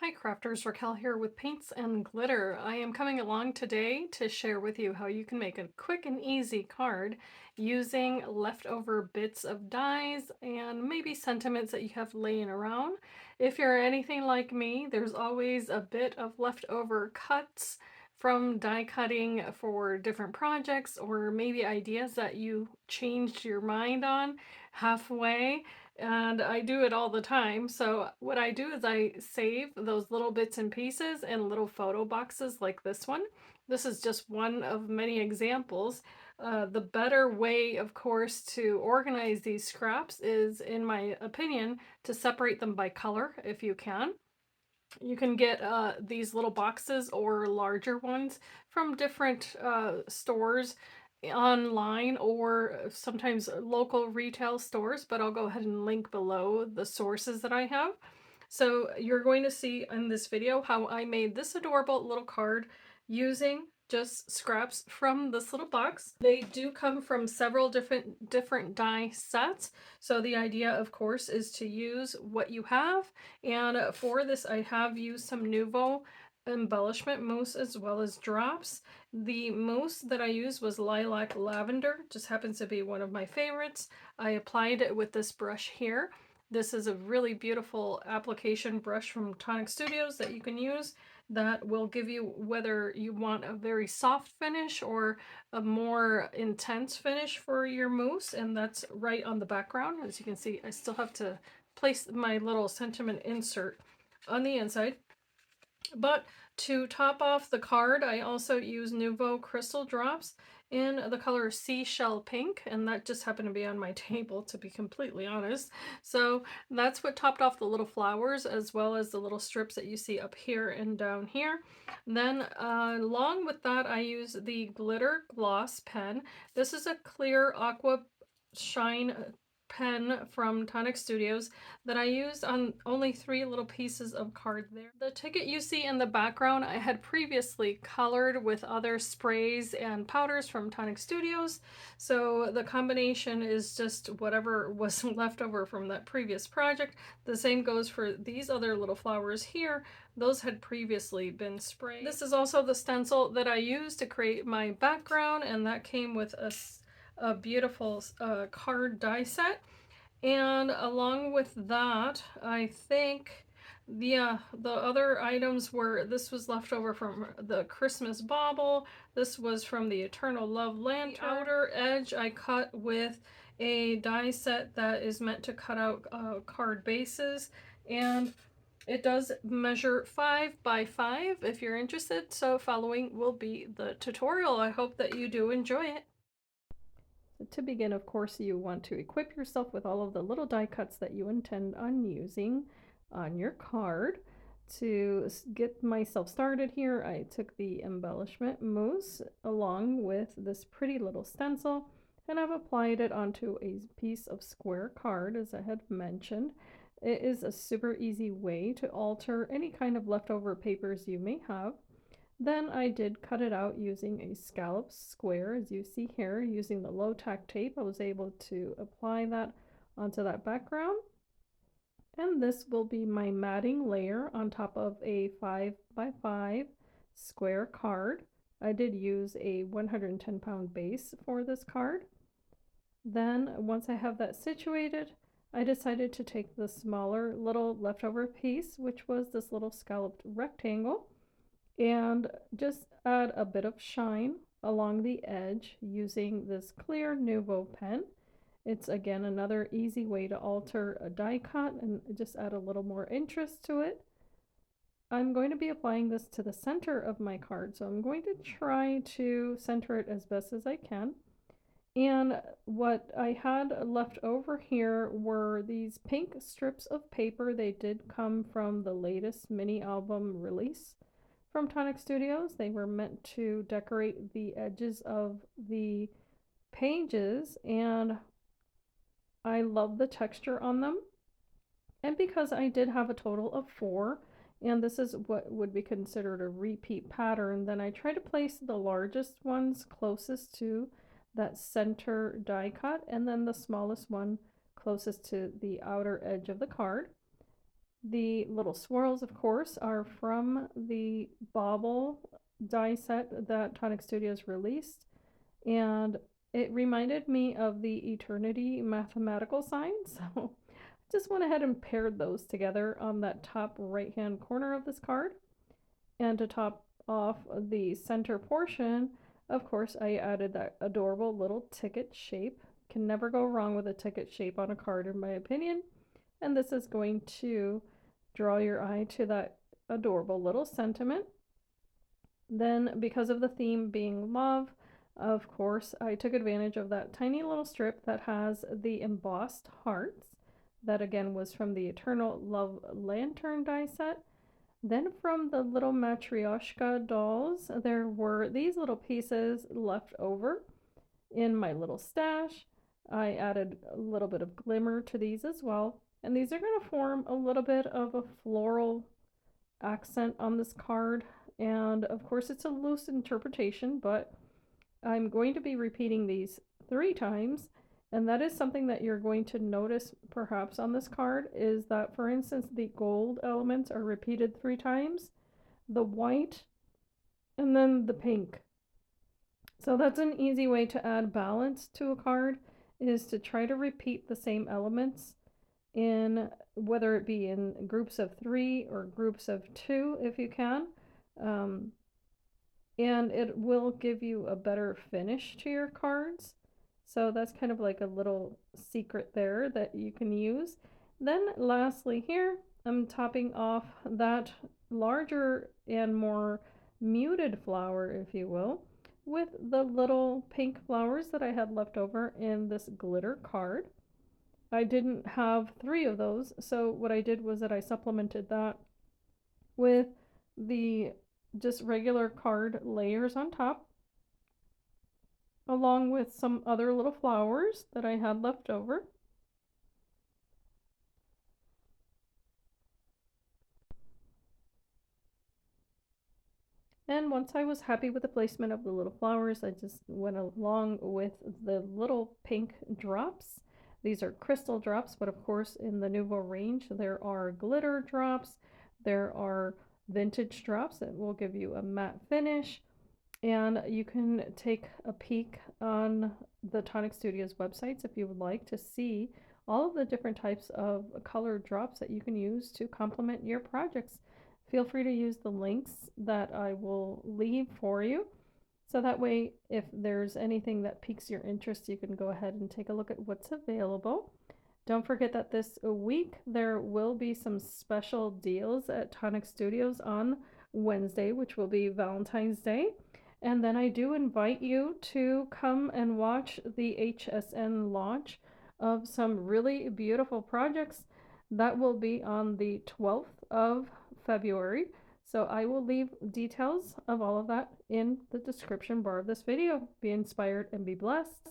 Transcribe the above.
Hi crafters, Raquel here with Paints and Glitter. I am coming along today to share with you how you can make a quick and easy card using leftover bits of dies and maybe sentiments that you have laying around. If you're anything like me, there's always a bit of leftover cuts from die cutting for different projects or maybe ideas that you changed your mind on halfway, and I do it all the time. So what I do is I save those little bits and pieces in little photo boxes like this one. This is just one of many examples. The better way, of course, to organize these scraps is, in my opinion, to separate them by color if you can. You can get these little boxes or larger ones from different stores online or sometimes local retail stores, but I'll go ahead and link below the sources that I have. So you're going to see in this video how I made this adorable little card using just scraps from this little box. They do come from several different die sets. So the idea, of course, is to use what you have. And for this, I have used some Nuvo embellishment mousse as well as drops. The mousse that I used was lilac lavender, just happens to be one of my favorites. I applied it with this brush here. This is a really beautiful application brush from Tonic Studios that you can use that will give you whether you want a very soft finish or a more intense finish for your mousse, and that's right on the background. As you can see, I still have to place my little sentiment insert on the inside. But to top off the card, I also use Nuvo crystal drops in the color Seashell Pink, and that just happened to be on my table, to be completely honest. So that's what topped off the little flowers, as well as the little strips that you see up here and down here. Then along with that, I use the glitter gloss pen. This is a clear aqua shine pen from Tonic Studios that I used on only 3 little pieces of card there. The ticket you see in the background I had previously colored with other sprays and powders from Tonic Studios, so the combination is just whatever was left over from that previous project. The same goes for these other little flowers here. Those had previously been sprayed. This is also the stencil that I used to create my background, and that came with a beautiful card die set. And along with that, I think, yeah, the other items were, this was left over from the Christmas bauble. This was from the Eternal Love Lantern. The outer edge I cut with a die set that is meant to cut out card bases. And it does measure 5 by 5 if you're interested. So following will be the tutorial. I hope that you do enjoy it. So to begin, of course, you want to equip yourself with all of the little die cuts that you intend on using on your card. To get myself started here, I took the embellishment mousse along with this pretty little stencil, and I've applied it onto a piece of square card, as I had mentioned. It is a super easy way to alter any kind of leftover papers you may have. Then I did cut it out using a scallop square, as you see here. Using the low tack tape, I was able to apply that onto that background. And this will be my matting layer on top of a 5 by 5 square card. I did use a 110-pound base for this card. Then once I have that situated, I decided to take the smaller little leftover piece, which was this little scalloped rectangle, and just add a bit of shine along the edge using this clear Nuvo pen. It's again another easy way to alter a die cut and just add a little more interest to it. I'm going to be applying this to the center of my card, so I'm going to try to center it as best as I can. And what I had left over here were these pink strips of paper. They did come from the latest mini album release from Tonic Studios. They were meant to decorate the edges of the pages, and I love the texture on them. And because I did have a total of 4, and this is what would be considered a repeat pattern, then I try to place the largest ones closest to that center die cut, and then the smallest one closest to the outer edge of the card. The little swirls, of course, are from the bauble die set that Tonic Studios released, and it reminded me of the Eternity mathematical sign, so just went ahead and paired those together on that top right hand corner of this card. And to top off the center portion, of course, I added that adorable little ticket shape. Can never go wrong with a ticket shape on a card, in my opinion. And this is going to draw your eye to that adorable little sentiment. Then, because of the theme being love, of course, I took advantage of that tiny little strip that has the embossed hearts. That again was from the Eternal Love Lantern die set. Then from the little Matryoshka dolls, there were these little pieces left over in my little stash. I added a little bit of glimmer to these as well. And these are going to form a little bit of a floral accent on this card. And of course, it's a loose interpretation, but I'm going to be repeating these 3 times. And that is something that you're going to notice perhaps on this card is that, for instance, the gold elements are repeated 3 times, the white, and then the pink. So that's an easy way to add balance to a card, is to try to repeat the same elements in, whether it be in groups of 3 or groups of 2 if you can. And it will give you a better finish to your cards. So that's kind of like a little secret there that you can use. Then lastly here, I'm topping off that larger and more muted flower, if you will, with the little pink flowers that I had left over in this glitter card. I didn't have 3 of those, so what I did was that I supplemented that with the just regular card layers on top, along with some other little flowers that I had left over. And once I was happy with the placement of the little flowers, I just went along with the little pink drops. These are crystal drops, but of course in the Nuvo range there are glitter drops, there are vintage drops that will give you a matte finish, and you can take a peek on the Tonic Studios websites if you would like to see all of the different types of color drops that you can use to complement your projects. Feel free to use the links that I will leave for you. So that way, if there's anything that piques your interest, you can go ahead and take a look at what's available. Don't forget that this week there will be some special deals at Tonic Studios on Wednesday, which will be Valentine's Day. And then I do invite you to come and watch the HSN launch of some really beautiful projects. That will be on the 12th of February. So I will leave details of all of that in the description bar of this video. Be inspired and be blessed.